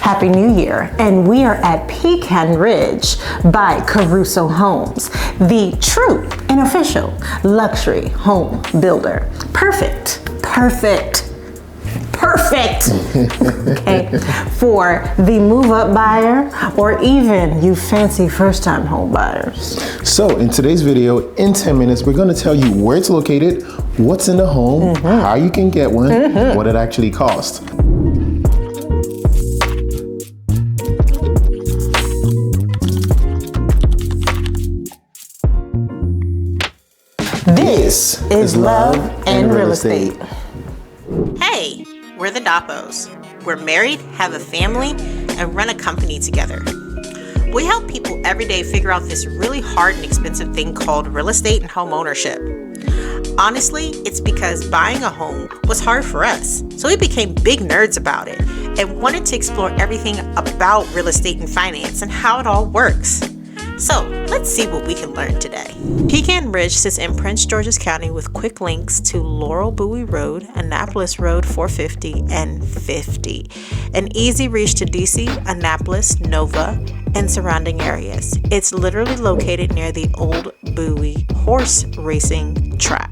Happy New Year, and we are at Pecan Ridge by Caruso Homes, the true and official luxury home builder. Perfect, okay, for the move-up buyer or even you fancy first-time home buyers. So in today's video, in 10 minutes, we're going to tell you where it's located, what's in the home, how you can get one, what it actually costs. This is Love and Real Estate. Hey, we're the Doppos. We're married, have a family, and run a company together. We help people every day figure out this really hard and expensive thing called real estate and home ownership. Honestly, it's because buying a home was hard for us, so we became big nerds about it and wanted to explore everything about real estate and finance and how it all works. So let's see what we can learn today. Pecan Ridge sits in Prince George's County with quick links to Laurel Bowie Rd, Annapolis Rd 450 and 50. An easy reach to DC, Annapolis, Nova, and surrounding areas. It's literally located near the old Bowie horse racing track.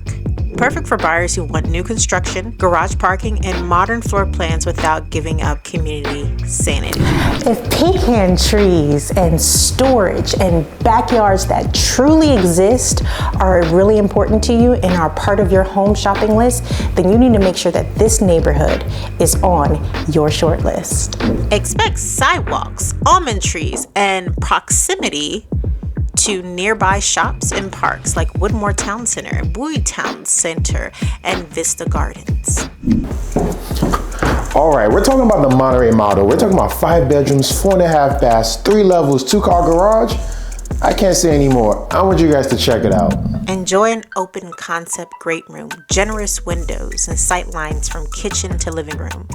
Perfect for buyers who want new construction, garage parking, and modern floor plans without giving up community sanity. If pecan trees and storage and backyards that truly exist are really important to you and are part of your home shopping list, then you need to make sure that this neighborhood is on your short list. Expect sidewalks, almond trees, and proximity to nearby shops and parks like Woodmore Town Center, Bowie Town Center, and Vista Gardens. All right, we're talking about the Monterey model. We're talking about 5 bedrooms, 4.5 baths, 3 levels, 2-car garage. I can't say any more. I want you guys to check it out. Enjoy an open concept great room, generous windows, and sight lines from kitchen to living room.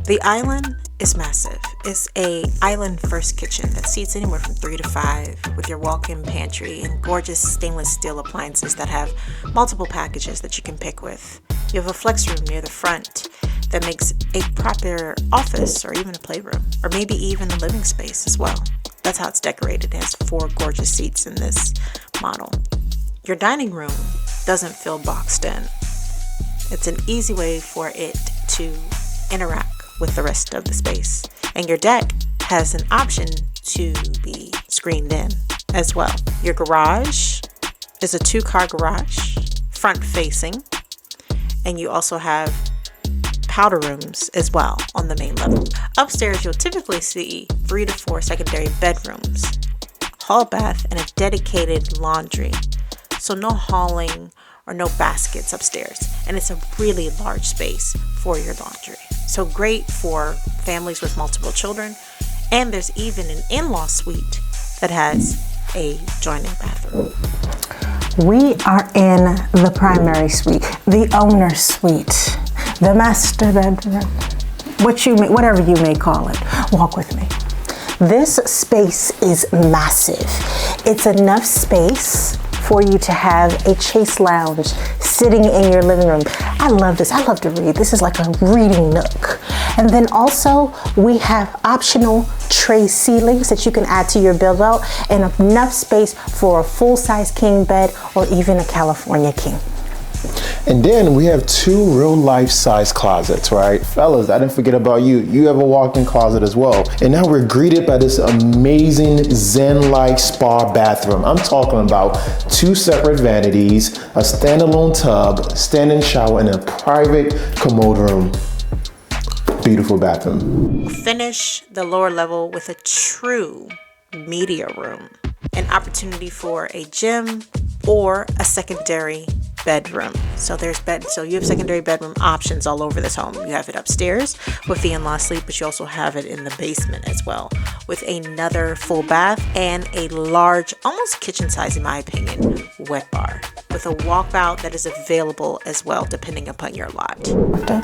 The island is massive. It's a island first kitchen that seats anywhere from 3 to 5 with your walk-in pantry and gorgeous stainless steel appliances that have multiple packages that you can pick with. You have a flex room near the front that makes a proper office or even a playroom, or maybe even a living space as well. That's how it's decorated. It has 4 gorgeous seats in this model. Your dining room doesn't feel boxed in. It's an easy way for it to interact with the rest of the space. And your deck has an option to be screened in as well. Your garage is a 2-car garage, front facing, and you also have powder rooms as well on the main level. Upstairs, you'll typically see 3 to 4 secondary bedrooms, hall bath, and a dedicated laundry. So no hauling or no baskets upstairs. And it's a really large space for your laundry. So great for families with multiple children. And there's even an in-law suite that has a joining bathroom. We are in the primary suite, the owner suite, the master bedroom, whatever you may call it. Walk with me. This space is massive. It's enough space for you to have a chase lounge sitting in your living room. I love this. I love to read. This is like a reading nook. And then also we have optional tray ceilings that you can add to your build out, and enough space for a full-size king bed or even a California king. And then we have 2 real life size closets, right? Fellas, I didn't forget about you. You have a walk-in closet as well. And now we're greeted by this amazing zen-like spa bathroom. I'm talking about 2 separate vanities, a standalone tub, standing shower, and a private commode room. Beautiful bathroom. Finish the lower level with a true media room. An opportunity for a gym or a secondary bedroom. So you have secondary bedroom options all over this home. You have it upstairs with the in-law suite, but you also have it in the basement as well with another full bath and a large, almost kitchen size in my opinion, wet bar with a walkout that is available as well depending upon your lot. Okay.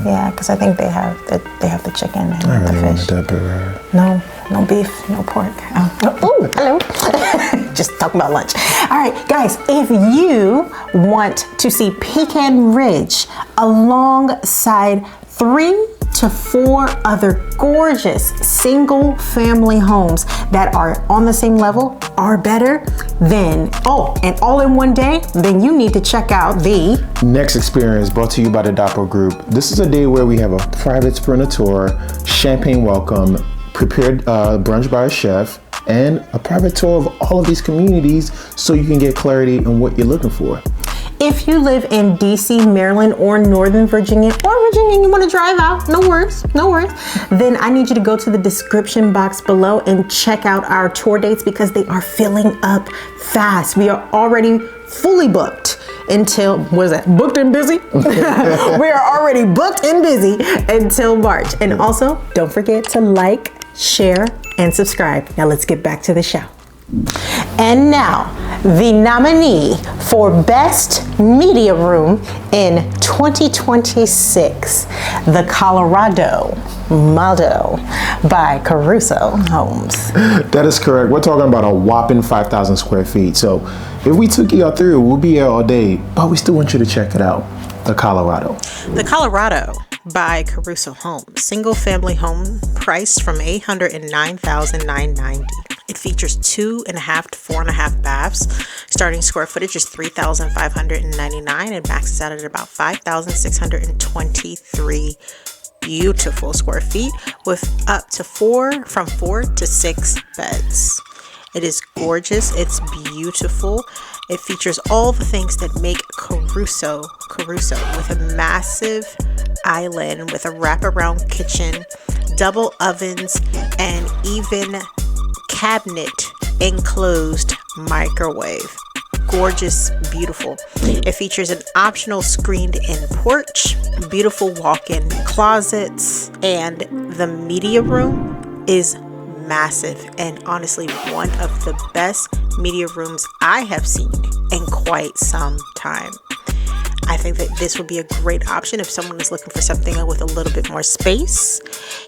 Yeah, because I think they have the chicken and the fish. That bit, right? No beef, no pork. Oh, hello. Just talking about lunch. All right, guys, if you want to see Pecan Ridge alongside 3 to 4 other gorgeous single family homes that are on the same level or better, then, and all in one day, then you need to check out the Next Experience, brought to you by the Doppel Group. This is a day where we have a private sprinter tour, champagne welcome, prepared brunch by a chef, and a private tour of all of these communities so you can get clarity on what you're looking for. If you live in DC, Maryland, or Northern Virginia, and you want to drive out, no worries, then I need you to go to the description box below and check out our tour dates because they are filling up fast. We are already fully booked until, booked and busy? We are already booked and busy until March. And also, don't forget to like, share, and subscribe. Now let's get back to the show. And now, the nominee for Best Media Room in 2026, the Colorado Model by Caruso Homes. That is correct. We're talking about a whopping 5,000 square feet. So if we took you out through, we'll be here all day, but we still want you to check it out. The Colorado. The Colorado by Caruso Homes. Single family home priced from $809,990. It features 2.5 to 4.5 baths. Starting square footage is 3,599 and maxes out at about 5,623 beautiful square feet with up to 4 to 6 beds. It is gorgeous. It's beautiful. It features all the things that make Caruso with a massive island with a wraparound kitchen, double ovens, and even cabinet enclosed microwave. Gorgeous, beautiful. It features an optional screened-in porch, beautiful walk-in closets, and the media room is massive and honestly one of the best media rooms I have seen in quite some time. I think that this would be a great option if someone is looking for something with a little bit more space.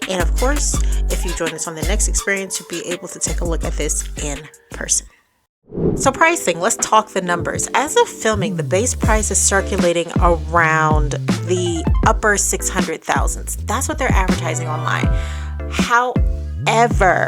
And of course, if you join us on the next experience, you'll be able to take a look at this in person. So pricing, let's talk the numbers. As of filming, the base price is circulating around the upper 600,000s. That's what they're advertising online. However,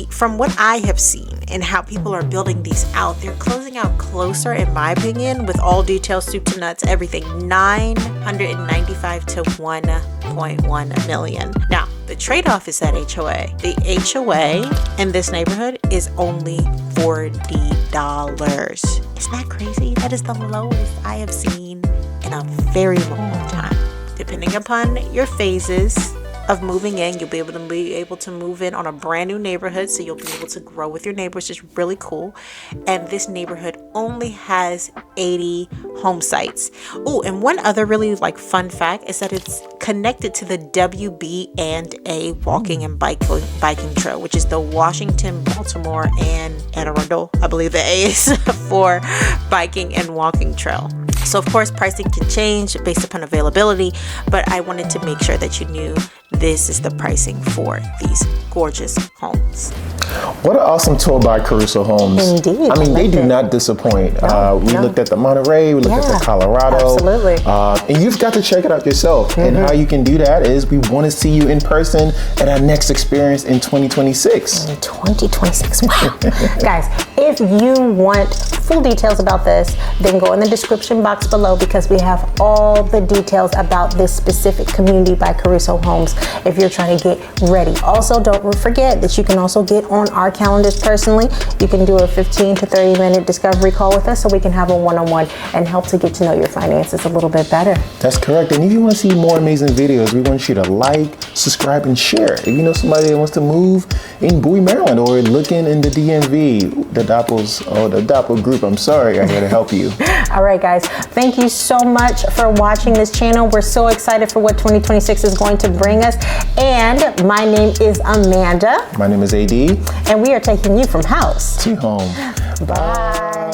from what I have seen and how people are building these out, they're closing out closer, in my opinion, with all details, soup to nuts, everything, $995 to $1.1 million. Now, the trade-off is that HOA. The HOA in this neighborhood is only $40. Isn't that crazy? That is the lowest I have seen in a very long time. Depending upon your phases of moving in, you'll be able to move in on a brand new neighborhood, so you'll be able to grow with your neighbors. It's really cool. And this neighborhood only has 80 home sites. Oh, and one other really fun fact is that it's connected to the WB&A walking and biking trail, which is the Washington, Baltimore, and Anne Arundel. I believe the A is for biking and walking trail. So of course, pricing can change based upon availability, but I wanted to make sure that you knew this is the pricing for these gorgeous homes. What an awesome tour by Caruso Homes. Indeed. I mean, they do not disappoint. We looked at the Monterey, we looked at the Colorado. Absolutely. And you've got to check it out yourself. Mm-hmm. And how you can do that is we want to see you in person at our next experience in 2026. In 2026, wow. Guys, if you want full details about this, then go in the description box below because we have all the details about this specific community by Caruso Homes if you're trying to get ready. Also, don't forget that you can also get on our calendars personally. You can do a 15 to 30 minute discovery call with us so we can have a one-on-one and help to get to know your finances a little bit better. That's correct. And if you want to see more amazing videos, we want you to like, subscribe, and share. If you know somebody that wants to move in Bowie, Maryland, or looking in the DMV, the Doppel Group, I'm sorry, I'm here to help you. All right, guys. Thank you so much for watching this channel. We're so excited for what 2026 is going to bring us. And my name is Amanda. My name is AD. And we are taking you from house to home. Bye.